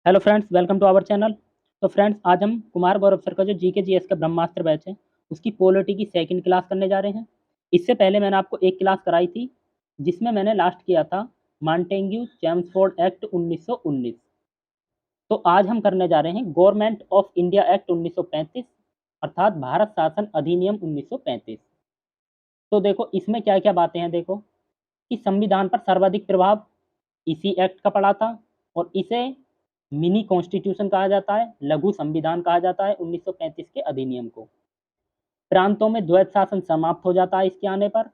Hello friends, welcome to our channel. तो friends, आज हम कुमार गौरव सर का जो जीके जीएस का ब्रह्मास्त्र बैच है उसकी पॉलिटी की सेकंड क्लास करने जा रहे हैं। इससे पहले मैंने आपको एक क्लास कराई थी जिसमें मैंने लास्ट किया था मॉन्टेग्यू चेम्सफोर्ड एक्ट 1919। तो आज हम करने जा रहे हैं गवर्नमेंट ऑफ इंडिया एक्ट 1935 अर्थात भारत शासन अधिनियम 1935। तो देखो इसमें क्या क्या बातें हैं। देखो कि संविधान पर सर्वाधिक प्रभाव इसी एक्ट का पड़ा था और इसे मिनी कॉन्स्टिट्यूशन कहा जाता है, लघु संविधान कहा जाता है 1935 के अधिनियम को। प्रांतों में द्वैत शासन समाप्त हो जाता है इसके आने पर,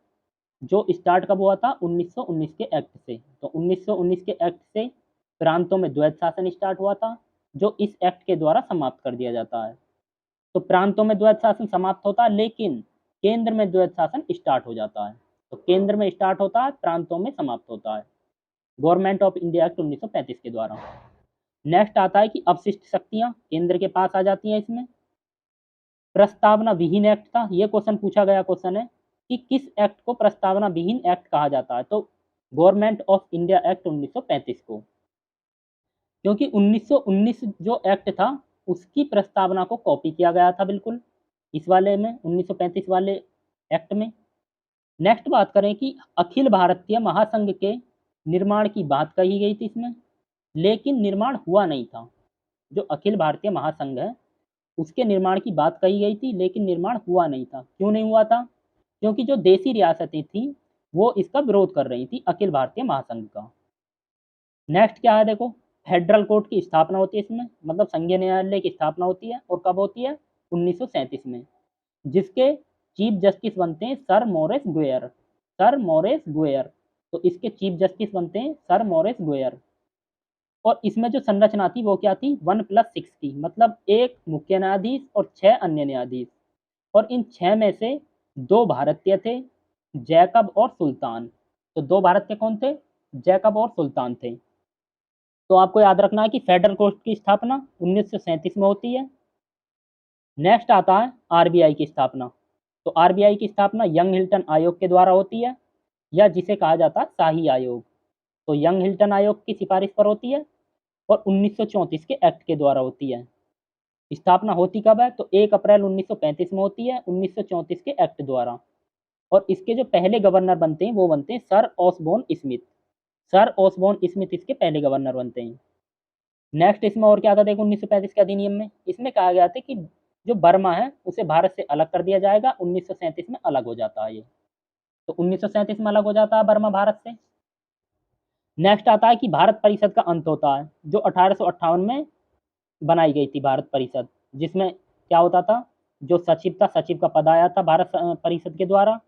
जो स्टार्ट कब हुआ था 1919 के एक्ट से। तो 1919 के एक्ट से प्रांतों में द्वैत शासन स्टार्ट हुआ था, जो इस एक्ट के द्वारा समाप्त कर दिया जाता है। तो प्रांतों में द्वैत शासन समाप्त होता है लेकिन केंद्र में द्वैत शासन स्टार्ट हो जाता है। तो केंद्र में स्टार्ट होता है, प्रांतों में समाप्त होता है गवर्नमेंट ऑफ इंडिया एक्ट 1935 के द्वारा। नेक्स्ट आता है कि अवशिष्ट शक्तियां केंद्र के पास आ जाती हैं इसमें। प्रस्तावना विहीन एक्ट था, ये क्वेश्चन पूछा गया क्वेश्चन है कि किस एक्ट को प्रस्तावना विहीन एक्ट कहा जाता है। तो गवर्नमेंट ऑफ इंडिया एक्ट 1935 को, क्योंकि 1919 जो एक्ट था उसकी प्रस्तावना को कॉपी किया गया था बिल्कुल इस वाले में 1935 वाले एक्ट में। नेक्स्ट बात करें कि अखिल भारतीय महासंघ के निर्माण की बात कही गई थी इसमें, लेकिन निर्माण हुआ नहीं था। जो अखिल भारतीय महासंघ है उसके निर्माण की बात कही गई थी लेकिन निर्माण हुआ नहीं था। क्यों नहीं हुआ था? क्योंकि जो देसी रियासतें थी वो इसका विरोध कर रही थी अखिल भारतीय महासंघ का। नेक्स्ट क्या है, देखो फेडरल कोर्ट की स्थापना होती है इसमें, मतलब संघीय न्यायालय की स्थापना होती है। और कब होती है? 1937 में, जिसके चीफ जस्टिस बनते हैं सर मोरिस गुयर। सर मोरिस गुयर, तो इसके चीफ जस्टिस बनते हैं सर मोरिस गुयर। और इसमें जो संरचना थी वो क्या थी? 1+6 की, मतलब एक मुख्य न्यायाधीश और 6 अन्य न्यायाधीश। और इन 6 में से 2 भारतीय थे, जैकब और सुल्तान। तो 2 भारतीय कौन थे? जैकब और सुल्तान थे। तो आपको याद रखना है कि फेडरल कोर्ट की स्थापना 1937 में होती है। नेक्स्ट आता है आरबीआई की स्थापना। तो आरबीआई की स्थापना यंग हिल्टन आयोग के द्वारा होती है, या जिसे कहा जाता है शाही आयोग। तो यंग हिल्टन आयोग की सिफारिश पर होती है और 1934 के एक्ट के द्वारा होती है। स्थापना होती कब है? तो 1 अप्रैल 1935 में होती है 1934 के एक्ट द्वारा। और इसके जो पहले गवर्नर बनते हैं वो बनते हैं sir Osborne Smith. Sir Osborne Smith इसके पहले गवर्नर बनते हैं। नेक्स्ट इसमें और क्या था, देखो 1935 के अधिनियम में इसमें कहा गया था कि जो बर्मा है उसे भारत से अलग कर दिया जाएगा। 1937 में अलग हो जाता है ये। तो 1937 में अलग हो जाता है बर्मा भारत से। नेक्स्ट आता है कि भारत परिषद का अंत होता है, जो 1858 में बनाई गई थी भारत परिषद, जिसमें क्या होता था? जो सचिव था, सचिव का पद आया था भारत परिषद के द्वारा।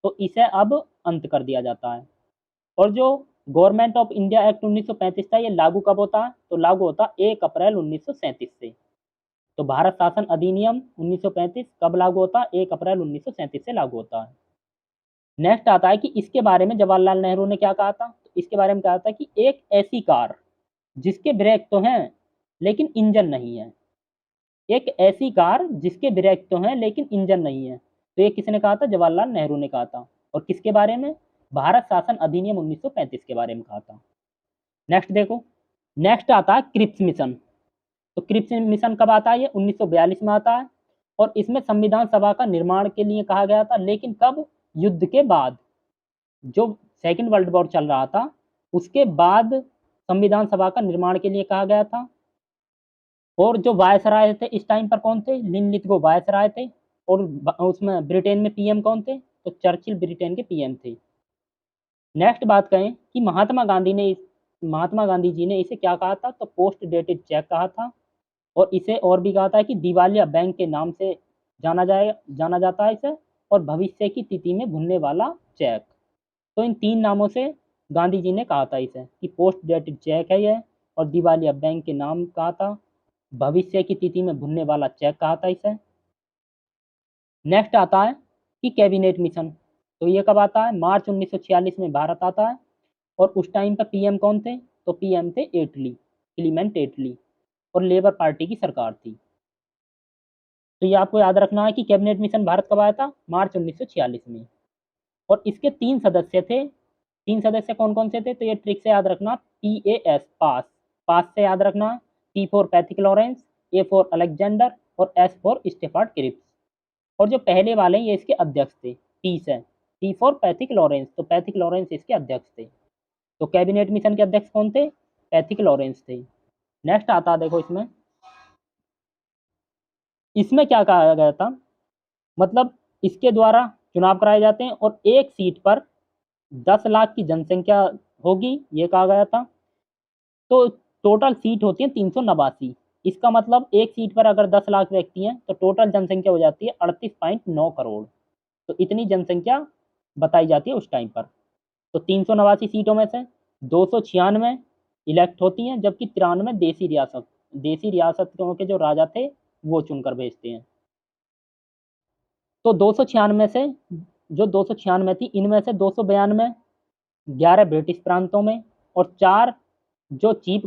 तो इसे अब अंत कर दिया जाता है। और जो गवर्नमेंट ऑफ इंडिया एक्ट 1935 था ये लागू कब होता है? तो लागू होता है 1 अप्रैल 1937 से। तो भारत शासन अधिनियम 1935 कब लागू होता है? 1 अप्रैल 1937 से लागू होता है। नेक्स्ट आता है कि इसके बारे में जवाहरलाल नेहरू ने क्या कहा था। तो इसके बारे में कहा था कि एक ऐसी कार जिसके ब्रेक तो हैं लेकिन इंजन नहीं है। एक ऐसी कार जिसके ब्रेक तो हैं लेकिन इंजन नहीं है। तो ये किसने कहा था? जवाहरलाल नेहरू ने कहा था। और किसके बारे में? भारत शासन अधिनियम 1935 के बारे में कहा था। नेक्स्ट देखो, नेक्स्ट आता है क्रिप्स मिशन। तो क्रिप्स मिशन कब आता है? ये 1942 में आता है। और इसमें संविधान सभा का निर्माण के लिए कहा गया था, लेकिन कब? युद्ध के बाद। जो सेकेंड वर्ल्ड वॉर चल रहा था उसके बाद संविधान सभा का निर्माण के लिए कहा गया था। और जो वायसराय थे इस टाइम पर कौन थे? लिनलिथगो वायसराय थे। और उसमें ब्रिटेन में पीएम कौन थे? तो चर्चिल ब्रिटेन के पीएम थे। नेक्स्ट बात करें कि महात्मा गांधी जी ने इसे क्या कहा था? तो पोस्ट डेटेड चेक कहा था। और इसे और भी कहा था कि दिवालिया बैंक के नाम से जाना जाता है इसे। और भविष्य की तिथि में भुनने वाला चेक। तो इन 3 नामों से गांधी जी ने कहा था इसे कि पोस्ट डेटेड चेक है यह, और दिवालिया बैंक के नाम कहा था, भविष्य की तिथि में भुनने वाला चेक कहा था इसे। नेक्स्ट आता है कि कैबिनेट मिशन। तो ये कब आता है? मार्च 1946 में भारत आता है। और उस टाइम पर पीएम कौन थे? तो पीएम थे एटली, क्लीमेंट एटली। और लेबर पार्टी की सरकार थी। तो ये आपको याद रखना है कि कैबिनेट मिशन भारत कब आया था? मार्च 1946 में। और इसके 3 सदस्य थे। 3 सदस्य कौन कौन से थे? तो ये ट्रिक से याद रखना, PAS पास, पास से याद रखना। P for Pethick Lawrence, A for Alexander और S फॉर स्टेफार्ड क्रिप्स। और जो पहले वाले हैं ये इसके अध्यक्ष थे, P से, P फॉर पैथिक लॉरेंस, तो पैथिक लॉरेंस इसके अध्यक्ष थे। तो कैबिनेट मिशन के अध्यक्ष कौन थे? पैथिक लॉरेंस थे। नेक्स्ट आता है देखो इसमें, इसमें क्या कहा गया था, मतलब इसके द्वारा चुनाव कराए जाते हैं और एक सीट पर 10 लाख की जनसंख्या होगी, ये कहा गया था। तो टोटल सीट होती है 389। इसका मतलब एक सीट पर अगर 10 लाख व्यक्ति हैं तो टोटल जनसंख्या हो जाती है 38.9 करोड़। तो इतनी जनसंख्या बताई जाती है उस टाइम पर। तो 389 सीटों में से 296 इलेक्ट होती हैं, जबकि 93 देसी रियासतों के जो राजा थे वो चुनकर भेजते हैं। तो 296 से जो 296 थी, इनमें से 292 11 ब्रिटिश प्रांतों में और 4 जो चीफ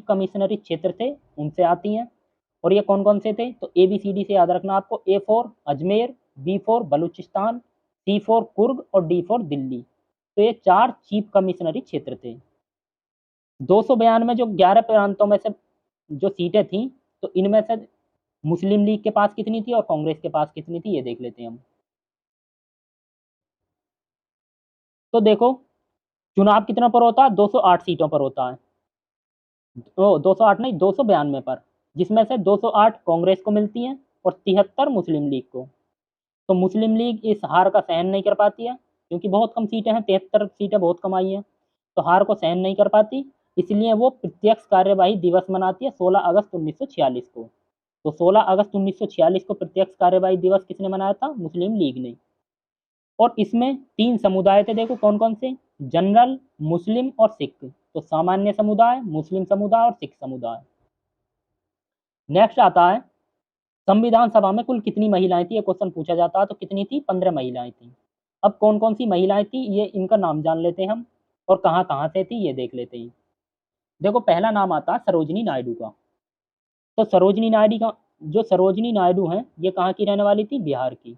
कमिश्नरी क्षेत्र थे उनसे आती हैं। और ये कौन कौन से थे? तो ABCD से याद रखना आपको। A for Ajmer, B for Balochistan, C for Coorg और D फॉर दिल्ली। तो ये 4 चीफ कमिश्नरी क्षेत्र थे। 292 जो 11 प्रांतों में से जो सीटें थी, तो इनमें से मुस्लिम लीग के पास कितनी थी और कांग्रेस के पास कितनी थी, ये देख लेते हैं हम। तो देखो चुनाव कितना पर होता है? 208 सीटों पर होता है। 208 नहीं, 292 पर, जिसमें से 208 कांग्रेस को मिलती हैं और 73 मुस्लिम लीग को। तो मुस्लिम लीग इस हार का सहन नहीं कर पाती है, क्योंकि बहुत कम सीटें हैं, 73 सीटें बहुत कम आई हैं, तो हार को सहन नहीं कर पाती, इसलिए वो प्रत्यक्ष कार्यवाही दिवस मनाती है 16 अगस्त 1946 को। तो 16 अगस्त 1946 को प्रत्यक्ष कार्यवाही दिवस किसने मनाया था? मुस्लिम लीग ने। और इसमें 3 समुदाय थे, देखो कौन कौन से, जनरल, मुस्लिम और सिख। तो सामान्य समुदाय, मुस्लिम समुदाय और सिख समुदाय। नेक्स्ट आता है संविधान सभा में कुल कितनी महिलाएं थी, ये क्वेश्चन पूछा जाता है। तो कितनी थी? 15 महिलाएं थी। अब कौन कौन सी महिलाएं थी, ये इनका नाम जान लेते हैं हम, और कहाँ कहाँ से थी ये देख लेते हैं। देखो पहला नाम आता है सरोजनी नायडू का। तो सरोजनी नायडू हैं, ये कहाँ की रहने वाली थी? बिहार की।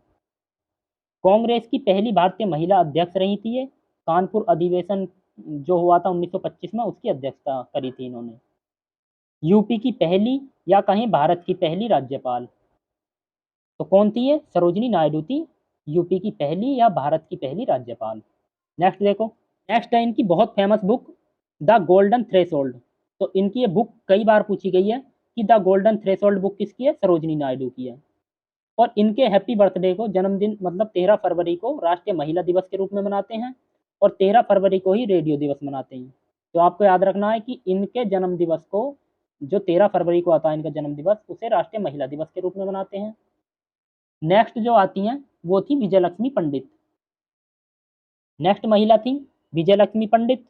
कांग्रेस की पहली भारतीय महिला अध्यक्ष रही थी ये। कानपुर अधिवेशन जो हुआ था 1925 में, उसकी अध्यक्षता करी थी इन्होंने। यूपी की पहली या कहें भारत की पहली राज्यपाल, तो कौन थी ये? सरोजनी नायडू थी, यूपी की पहली या भारत की पहली राज्यपाल। नेक्स्ट देखो, नेक्स्ट है इनकी बहुत famous book the golden threshold. तो इनकी ये बुक कई बार पूछी गई है कि द गोल्डन थ्रेशोल्ड बुक किसकी है? सरोजनी नायडू की है। और इनके हैप्पी बर्थडे को, जन्मदिन मतलब 13 फरवरी को राष्ट्रीय महिला दिवस के रूप में मनाते हैं और 13 फरवरी को ही रेडियो दिवस मनाते हैं। तो आपको याद रखना है कि इनके जन्म दिवस को, जो 13 फरवरी को आता है इनका जन्म दिवस, उसे राष्ट्रीय महिला दिवस के रूप में मनाते हैं। नेक्स्ट जो आती हैं वो थी विजय लक्ष्मी पंडित। नेक्स्ट महिला थी विजय लक्ष्मी पंडित,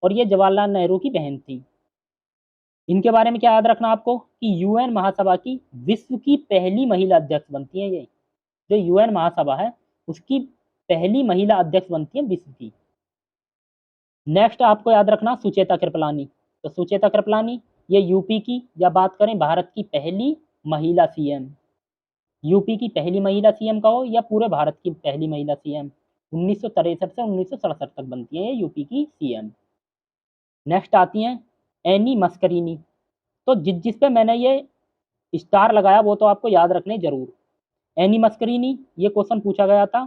और ये जवाहरलाल नेहरू की बहन थी। इनके बारे में क्या याद रखना आपको कि UN महासभा की विश्व की पहली महिला अध्यक्ष बनती है। ये जो UN महासभा है उसकी पहली महिला अध्यक्ष बनती है विश्व की। नेक्स्ट आपको याद रखना सुचेता कृपलानी। तो सुचेता कृपलानी ये यूपी की, या बात करें भारत की पहली महिला CM, यूपी की पहली महिला CM कहो या पूरे भारत की पहली महिला CM, 1963 से 1967 तक बनती है ये यूपी की CM। नेक्स्ट आती हैं एनी मस्करीनी। तो जिस पे मैंने ये स्टार लगाया वो तो आपको याद रखने जरूर। एनी मस्करीनी, ये क्वेश्चन पूछा गया था।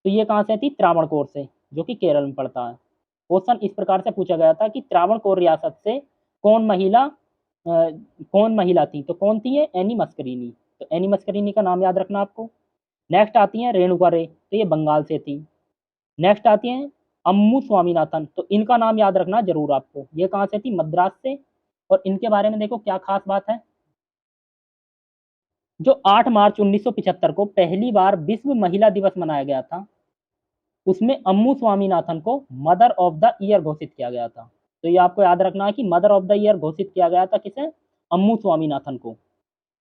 तो ये कहाँ से थी? त्रावणकोर से, जो कि केरल में पड़ता है। क्वेश्चन इस प्रकार से पूछा गया था कि त्रावणकोर रियासत से कौन महिला थी, तो कौन थी ये? एनी मस्करीनी। तो एनी मस्करीनी का नाम याद रखना आपको। नेक्स्ट आती हैं रेणुका रे, तो ये बंगाल से थी। नेक्स्ट आती हैं अम्मू स्वामीनाथन, तो इनका नाम याद रखना जरूर आपको। ये कहाँ से थी? मद्रास से। और इनके बारे में देखो क्या खास बात है, जो 8 मार्च 1975 को पहली बार विश्व महिला दिवस मनाया गया था, उसमें अम्मू स्वामीनाथन को मदर ऑफ द ईयर घोषित किया गया था। तो ये आपको याद रखना है कि मदर ऑफ द ईयर घोषित किया गया था किसे? अम्मू स्वामीनाथन को,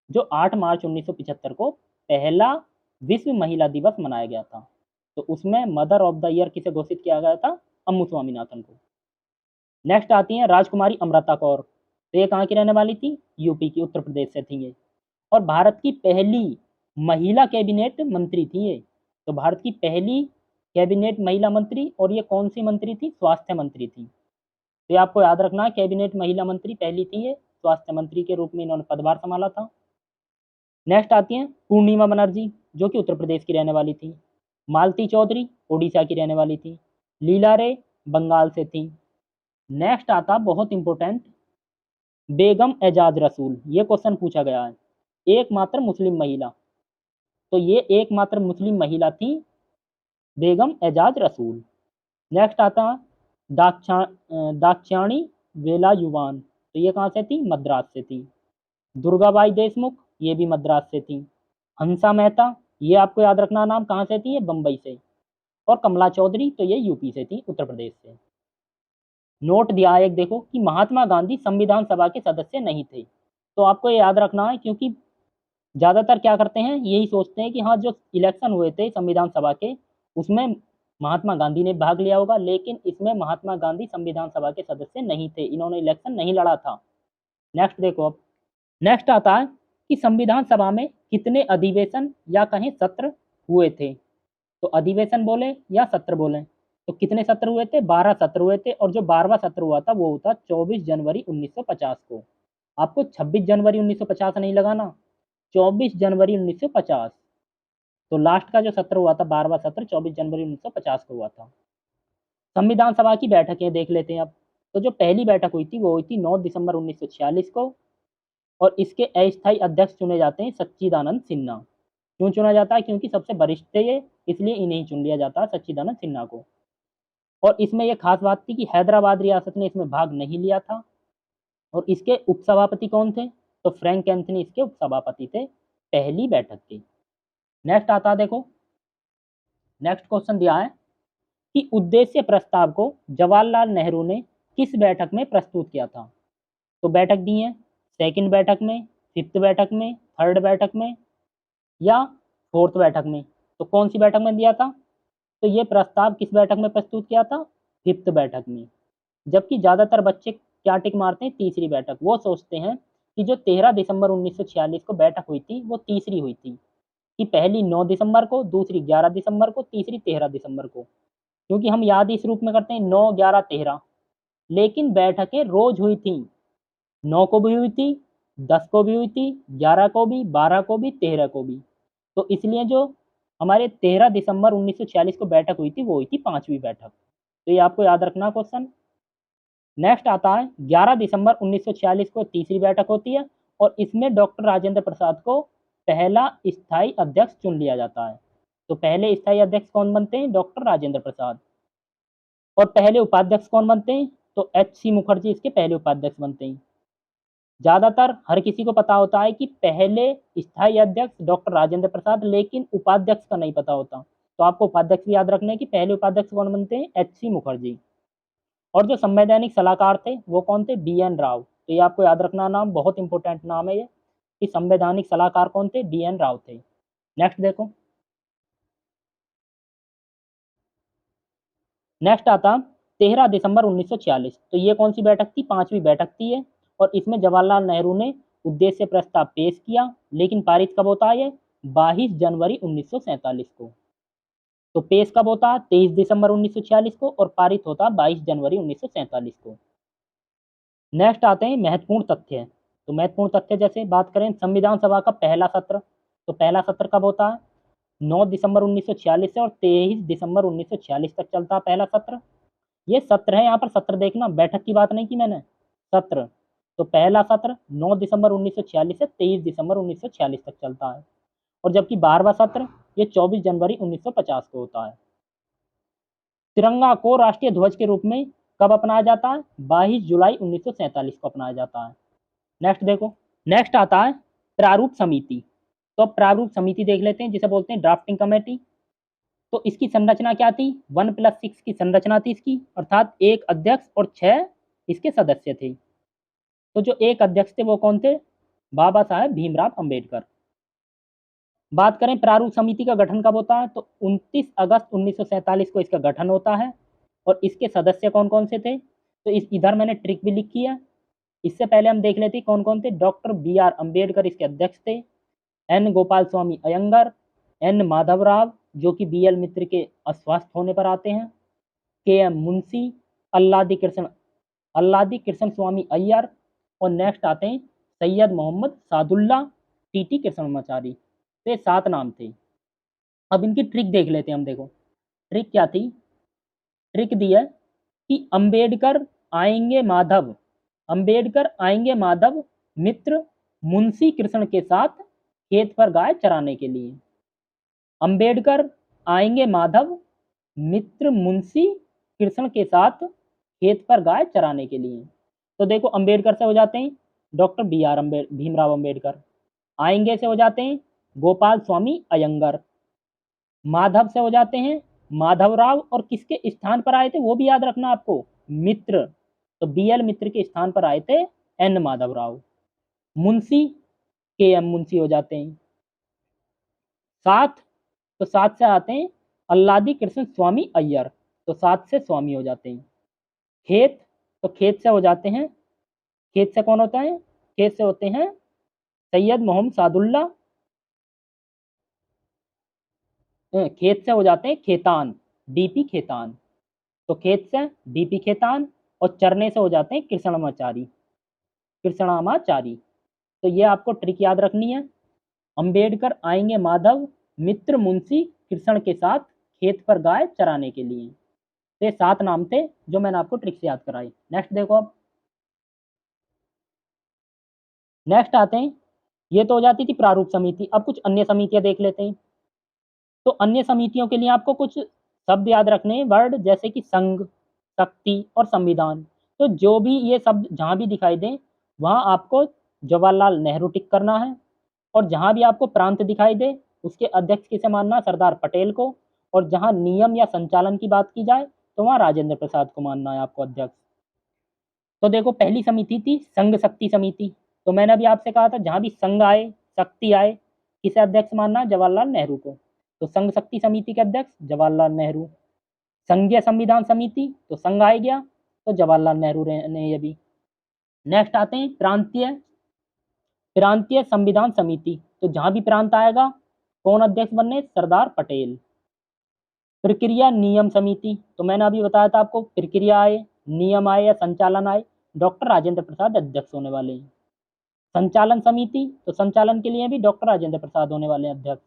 जो 8 मार्च 1975 को पहला विश्व महिला दिवस मनाया गया था। तो उसमें मदर ऑफ द ईयर किसे घोषित किया गया था? अम्मू स्वामीनाथन को। नेक्स्ट आती हैं राजकुमारी अमृता कौर। तो ये कहाँ की रहने वाली थी? यूपी की, उत्तर प्रदेश से थी ये। और भारत की पहली महिला कैबिनेट मंत्री थी ये। तो भारत की पहली कैबिनेट महिला मंत्री, और ये कौन सी मंत्री थी? स्वास्थ्य मंत्री थी। तो ये आपको याद रखना है, कैबिनेट महिला मंत्री पहली थी ये, स्वास्थ्य मंत्री के रूप में इन्होंने पदभार संभाला था। नेक्स्ट आती हैं पूर्णिमा बनर्जी, जो कि उत्तर प्रदेश की रहने वाली थी। मालती चौधरी ओडिशा की रहने वाली थी। लीला रे बंगाल से थी। नेक्स्ट आता बहुत इंपॉर्टेंट, बेगम एजाज रसूल। ये क्वेश्चन पूछा गया है, एकमात्र मुस्लिम महिला। तो ये एकमात्र मुस्लिम महिला थी बेगम एजाज रसूल। नेक्स्ट आता दाक्षाणी वेलायुवान, तो ये कहाँ से थी? मद्रास से थी। दुर्गाबाई देशमुख, ये भी मद्रास से थी। हंसा मेहता, ये आपको याद रखना नाम, कहाँ से थी? ये बम्बई से। और कमला चौधरी, तो ये यूपी से थी, उत्तर प्रदेश से। नोट दिया है एक, देखो कि महात्मा गांधी संविधान सभा के सदस्य नहीं थे। तो आपको ये याद रखना है, क्योंकि ज़्यादातर क्या करते हैं, यही सोचते हैं कि हाँ जो इलेक्शन हुए थे संविधान सभा के, उसमें महात्मा गांधी ने भाग लिया होगा, लेकिन इसमें महात्मा गांधी संविधान सभा के सदस्य नहीं थे, इन्होंने इलेक्शन नहीं लड़ा था। नेक्स्ट देखो अब, नेक्स्ट आता है कि संविधान सभा में कितने अधिवेशन या कहें सत्र हुए थे। तो अधिवेशन बोले या सत्र बोले, तो कितने सत्र हुए थे? 12 सत्र हुए थे। और जो 12वां सत्र हुआ था वो था 24 जनवरी 1950 को। आपको 26 जनवरी 1950 नहीं लगाना, 24 जनवरी 1950। तो लास्ट का जो सत्र हुआ था 12वां सत्र 24 जनवरी 1950 को हुआ था। संविधान सभा की बैठकें देख लेते हैं अब। तो जो पहली बैठक हुई थी वो हुई थी 9 दिसंबर 1946 को, और इसके अस्थायी अध्यक्ष चुने जाते हैं सच्चिदानंद सिन्हा। क्यों चुना जाता है? क्योंकि सबसे वरिष्ठ थे ये, इसलिए इन्हें चुन लिया जाता है, सच्चिदानंद सिन्हा को। और इसमें यह खास बात थी कि हैदराबाद रियासत ने इसमें भाग नहीं लिया था। और इसके उपसभापति कौन थे? तो फ्रैंक एंथनी इसके उपसभापति थे पहली बैठक के। नेक्स्ट आता है देखो, नेक्स्ट क्वेश्चन दिया है कि उद्देश्य प्रस्ताव को जवाहरलाल नेहरू ने किस बैठक में प्रस्तुत किया था। तो बैठक दी है, सेकंड बैठक में, फिफ्थ बैठक में, थर्ड बैठक में या फोर्थ बैठक में। तो कौन सी बैठक में दिया था? तो ये प्रस्ताव किस बैठक में प्रस्तुत किया था? फिफ्थ बैठक में। जबकि ज़्यादातर बच्चे क्या टिक मारते हैं? तीसरी बैठक। वो सोचते हैं कि जो 13 दिसंबर 1946 को बैठक हुई थी वो तीसरी हुई थी, कि पहली 9 दिसंबर को, दूसरी 11 दिसंबर को, तीसरी 13 दिसंबर को। क्योंकि हम याद इस रूप में करते हैं 9, 11, 13, लेकिन बैठकें रोज हुई थी। 9 को भी हुई थी, 10 को भी हुई थी, 11 को भी, 12 को भी, 13 को भी। तो इसलिए जो हमारे 13 दिसंबर 1946 को बैठक हुई थी वो हुई थी 5वीं बैठक। तो ये आपको याद रखना क्वेश्चन। नेक्स्ट आता है 11 दिसंबर 1946 को तीसरी बैठक होती है, और इसमें डॉक्टर राजेंद्र प्रसाद को पहला स्थायी अध्यक्ष चुन लिया जाता है। तो पहले स्थायी अध्यक्ष कौन बनते हैं? डॉक्टर राजेंद्र प्रसाद। और पहले उपाध्यक्ष कौन बनते हैं? तो एच.सी. मुखर्जी इसके पहले उपाध्यक्ष बनते हैं। ज़्यादातर हर किसी को पता होता है कि पहले स्थायी अध्यक्ष डॉक्टर राजेंद्र प्रसाद, लेकिन उपाध्यक्ष का नहीं पता होता। तो आपको उपाध्यक्ष भी याद रखना है कि पहले उपाध्यक्ष कौन बनते हैं? एच.सी. मुखर्जी। और जो संवैधानिक सलाहकार थे वो कौन थे? बी.एन. राव। तो ये आपको याद रखना नाम, बहुत इंपॉर्टेंट नाम है ये, कि संवैधानिक सलाहकार कौन थे? बी.एन. राव थे। नेक्स्ट देखो, नेक्स्ट आता 13 दिसंबर 1946। तो ये कौन सी बैठक थी? 5वीं बैठक थी ये। और इसमें जवाहरलाल नेहरू ने उद्देश्य प्रस्ताव पेश किया, लेकिन पारित कब होता है? ये 22 जनवरी 1947 को। तो पेश कब होता है? 23 दिसंबर 1946 को, और पारित होता 22 जनवरी 1947 को। नेक्स्ट आते हैं महत्वपूर्ण तथ्य। तो महत्वपूर्ण तथ्य जैसे बात करें संविधान सभा का पहला सत्र, तो पहला सत्र कब होता है? 9 दिसंबर 1946 से और 23 दिसंबर 1946 तक चलता है पहला सत्र। ये सत्र है, यहाँ पर सत्र देखना, बैठक की बात नहीं की मैंने, सत्र। तो पहला सत्र 9 दिसंबर 1946 से 23 दिसंबर 1946 तक चलता है। और जबकि 12वां सत्र ये 24 जनवरी 1950 को होता है। तिरंगा को राष्ट्रीय ध्वज के रूप में कब अपनाया जाता है? 22 जुलाई 1947 को अपनाया जाता है। नेक्स्ट देखो, नेक्स्ट आता है प्रारूप समिति। तो अब प्रारूप समिति देख लेते हैं, जिसे बोलते हैं ड्राफ्टिंग कमेटी। तो इसकी संरचना क्या थी? 1+6 की संरचना थी इसकी, अर्थात एक अध्यक्ष और 6 इसके सदस्य थे। तो जो एक अध्यक्ष थे वो कौन थे? बाबा साहेब भीमराव अंबेडकर। बात करें प्रारूप समिति का गठन कब होता है? तो 29 अगस्त 1947 को इसका गठन होता है। और इसके सदस्य कौन कौन से थे? तो इधर मैंने ट्रिक भी लिखी है। इससे पहले हम देख लेते कौन कौन थे। Doctor B.R. अम्बेडकर इसके अध्यक्ष थे। N. गोपाल स्वामी अयंगर, N. माधवराव जो कि B.L. मित्र के अस्वस्थ होने पर आते हैं, K.M. मुंशी, अल्लादी कृष्ण अल्लादी कृष्ण स्वामी अय्यर और नेक्स्ट आते हैं सैयद मोहम्मद सादुल्ला टीटी कृष्णमाचारी। तो ये 7 नाम थे। अब इनकी ट्रिक देख लेते हैं हम। देखो ट्रिक क्या थी। ट्रिक दी है कि अंबेडकर आएंगे माधव, अंबेडकर आएंगे माधव मित्र मुंशी कृष्ण के साथ खेत पर गाय चराने के लिए। अंबेडकर आएंगे माधव मित्र मुंशी कृष्ण के साथ खेत पर गाय चराने के लिए। तो देखो अंबेडकर से हो जाते हैं डॉक्टर भीमराव अंबेडकर। आएंगे से हो जाते हैं गोपाल स्वामी अयंगर। माधव से हो जाते हैं माधवराव, और किसके स्थान पर आए थे वो भी याद रखना आपको, मित्र। तो बीएल मित्र के स्थान पर आए थे एन माधवराव। मुंशी के एम मुंशी हो जाते हैं। साथ, तो साथ से आते हैं अल्लादी कृष्ण स्वामी अय्यर, तो साथ से स्वामी हो जाते हैं। खेत, तो खेत से हो जाते हैं, खेत से कौन होता है, खेत से होते हैं सैयद मोहम्मद सादुल्ला। खेत से हो जाते हैं खेतान, डीपी खेतान। तो खेत से डीपी खेतान, और चरने से हो जाते हैं कृष्णमाचारी, कृष्णामाचारी। तो ये आपको ट्रिक याद रखनी है। अंबेडकर आएंगे माधव मित्र मुंशी कृष्ण के साथ खेत पर गाय चराने के लिए। तो ये 7 नाम थे जो मैंने आपको ट्रिक से याद कराई। नेक्स्ट देखो अब, नेक्स्ट आते हैं, ये तो हो जाती थी प्रारूप समिति। अब कुछ अन्य समितियां देख लेते हैं। तो अन्य समितियों के लिए आपको कुछ शब्द याद रखने हैं, वर्ड, जैसे कि संघ, शक्ति और संविधान। तो जो भी ये शब्द जहां भी दिखाई दें वहां आपको जवाहरलाल नेहरू टिक करना है, और जहां भी आपको प्रांत दिखाई दे उसके अध्यक्ष किसे मानना, सरदार पटेल को। और जहां नियम या संचालन की बात की जाए तो वहां राजेंद्र प्रसाद को मानना है आपको अध्यक्ष। तो देखो पहली समिति थी संघ शक्ति समिति। तो मैंने अभी आपसे कहा था जहां भी संघ आए शक्ति आए किसे अध्यक्ष मानना, जवाहरलाल नेहरू को। तो संघ शक्ति समिति के अध्यक्ष जवाहरलाल नेहरू। संघीय संविधान समिति, तो संघ आ गया तो जवाहरलाल नेहरू ने ये भी। नेक्स्ट आते हैं प्रांतीय, प्रांतीय संविधान समिति। तो जहां भी प्रांत आएगा कौन अध्यक्ष बनने, सरदार पटेल। प्रक्रिया नियम समिति, तो मैंने अभी बताया था आपको, प्रक्रिया आए नियम आए या संचालन आए डॉक्टर राजेंद्र प्रसाद अध्यक्ष होने वाले हैं। संचालन समिति, तो संचालन के लिए भी डॉक्टर राजेंद्र प्रसाद होने वाले अध्यक्ष।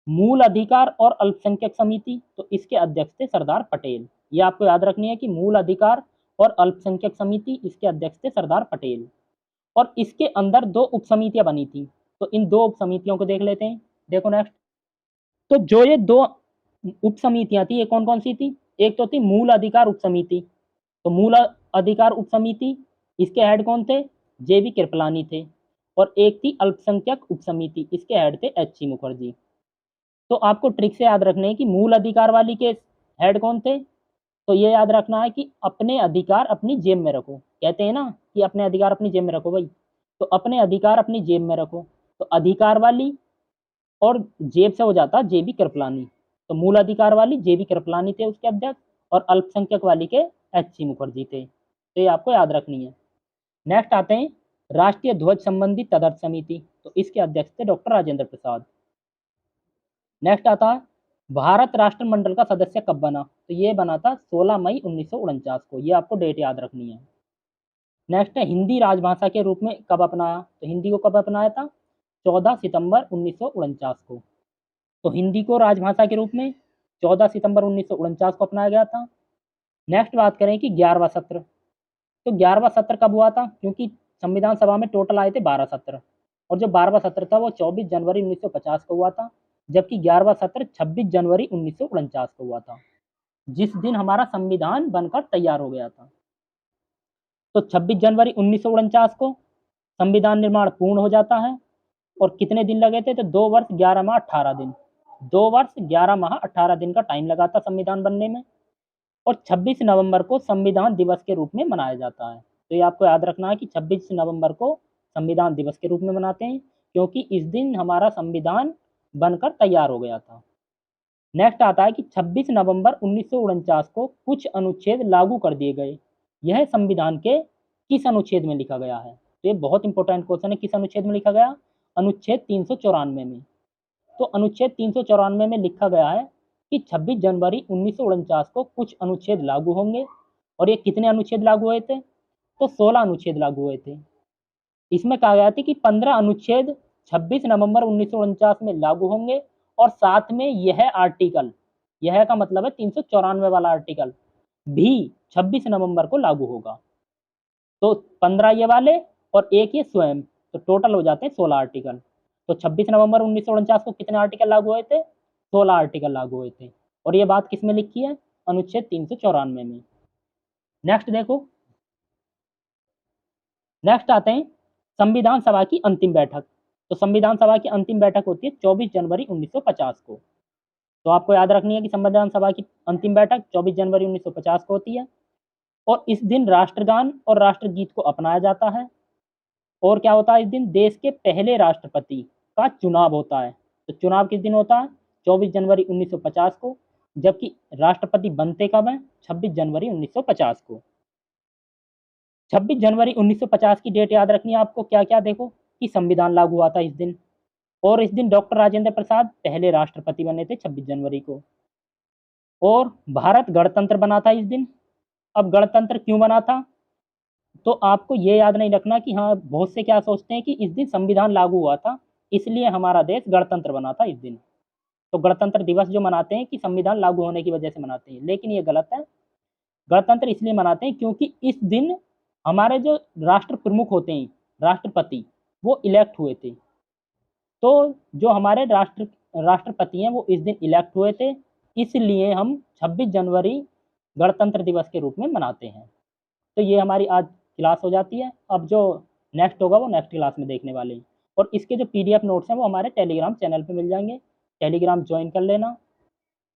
मूल अधिकार और अल्पसंख्यक समिति, तो इसके अध्यक्ष थे सरदार पटेल। ये आपको याद रखनी है कि मूल अधिकार और अल्पसंख्यक समिति, इसके अध्यक्ष थे सरदार पटेल। और इसके अंदर 2 उप समितियां बनी थी। तो इन 2 उप समितियों को देख लेते हैं। देखो नेक्स्ट, तो जो ये 2 उप समितियां थी ये कौन कौन सी थी। एक तो थी मूल अधिकार उप समिति। तो मूल अधिकार उप समिति, इसके हेड कौन थे, जेबी कृपलानी थे। और एक थी अल्पसंख्यक उप समिति, इसके हेड थे एच मुखर्जी। तो आपको ट्रिक से याद रखना है कि मूल अधिकार वाली के हेड कौन थे। तो ये याद रखना है कि अपने अधिकार अपनी जेब में रखो, कहते हैं ना कि अपने अधिकार अपनी जेब में रखो भाई। तो अपने अधिकार अपनी जेब में रखो, तो अधिकार वाली और जेब से हो जाता जेबी कृपलानी। तो मूल अधिकार वाली जेबी कृपलानी थे उसके अध्यक्ष, और अल्पसंख्यक वाली के एच मुखर्जी थे। तो ये आपको याद रखनी है। नेक्स्ट आते हैं राष्ट्रीय ध्वज संबंधी तदर्थ समिति। तो इसके अध्यक्ष थे डॉक्टर राजेंद्र प्रसाद। नेक्स्ट आता है भारत राष्ट्रमंडल का सदस्य कब बना। तो ये बना था 16 मई 1949 को। ये आपको डेट याद रखनी है। नेक्स्ट है हिंदी राजभाषा के रूप में कब अपनाया। तो हिंदी को कब अपनाया था, 14 सितंबर 1949 को। तो हिंदी को राजभाषा के रूप में 14 सितंबर 1949 को अपनाया गया था। नेक्स्ट बात करें कि 11वां सत्र। तो 11वां सत्र कब हुआ था, क्योंकि संविधान सभा में टोटल आए थे 12 सत्र, और जो 12वां सत्र था वो 24 जनवरी 1950 को हुआ था, जबकि 11वां सत्र 26 जनवरी 1949 को हुआ था, जिस दिन हमारा संविधान बनकर तैयार हो गया था। तो 26 जनवरी 1949 को संविधान निर्माण पूर्ण हो जाता है। और कितने दिन लगे थे, तो 2 वर्ष 11 माह 18 दिन, 2 वर्ष 11 माह 18 दिन का टाइम लगा था संविधान बनने में। और 26 नवंबर को संविधान दिवस के रूप में मनाया जाता है। तो ये आपको याद रखना है कि 26 नवंबर को संविधान दिवस के रूप में मनाते हैं, क्योंकि इस दिन हमारा संविधान बनकर तैयार हो गया था। नेक्स्ट आता है कि 26 नवंबर 1949 को कुछ अनुच्छेद लागू कर दिए गए। यह संविधान के किस अनुच्छेद में लिखा गया है। तो ये बहुत इंपॉर्टेंट क्वेश्चन है, किस अनुच्छेद में लिखा गया, अनुच्छेद 394 में। तो अनुच्छेद 394 में लिखा गया है कि 26 जनवरी 1949 को कुछ अनुच्छेद लागू होंगे और ये कितने अनुच्छेद लागू हुए थे? तो 16 अनुच्छेद लागू हुए थे। इसमें कहा गया था कि 15 अनुच्छेद 26 नवंबर 1949 में लागू होंगे और साथ में यह आर्टिकल, यह का मतलब है 394 वाला आर्टिकल भी 26 नवंबर को लागू होगा। तो 15 ये वाले और एक ये स्वयं, तो टोटल हो जाते हैं 16 आर्टिकल। तो 26 नवंबर 1949 को कितने आर्टिकल लागू हुए थे? 16 आर्टिकल लागू हुए थे। और ये बात किसमें लिखी है? अनुच्छेद 394 में। नेक्स्ट देखो, नेक्स्ट आते हैं संविधान सभा की अंतिम बैठक। तो संविधान सभा की अंतिम बैठक होती है 24 जनवरी 1950 को। तो आपको याद रखनी है कि संविधान सभा की अंतिम बैठक 24 जनवरी 1950 को होती है और इस दिन राष्ट्रगान और राष्ट्रगीत को अपनाया जाता है। और क्या होता है? इस दिन देश के पहले राष्ट्रपति का चुनाव होता है। तो चुनाव किस दिन होता है? 24 जनवरी 1950 को। जबकि राष्ट्रपति बनते कब हैं? 26 जनवरी 1950 को। 26 जनवरी 1950 की डेट याद रखनी है आपको। क्या क्या? देखो कि संविधान लागू हुआ था इस दिन, और इस दिन डॉक्टर राजेंद्र प्रसाद पहले राष्ट्रपति बने थे 26 जनवरी को, और भारत गणतंत्र बना था इस दिन। अब गणतंत्र क्यों बना था? तो आपको ये याद नहीं रखना कि हाँ, बहुत से क्या सोचते हैं कि इस दिन संविधान लागू हुआ था इसलिए हमारा देश गणतंत्र बना था इस दिन। तो गणतंत्र दिवस जो मनाते हैं कि संविधान लागू होने की वजह से मनाते हैं, लेकिन ये गलत है। गणतंत्र इसलिए मनाते हैं क्योंकि इस दिन हमारे जो राष्ट्र प्रमुख होते हैं, राष्ट्रपति, वो इलेक्ट हुए थे। तो जो हमारे राष्ट्रपति हैं वो इस दिन इलेक्ट हुए थे, इसलिए हम 26 जनवरी गणतंत्र दिवस के रूप में मनाते हैं। तो ये हमारी आज क्लास हो जाती है। अब जो नेक्स्ट होगा वो नेक्स्ट क्लास में देखने वाले हैं। और इसके जो पीडीएफ नोट्स हैं वो हमारे टेलीग्राम चैनल पे मिल जाएंगे। टेलीग्राम ज्वाइन कर लेना।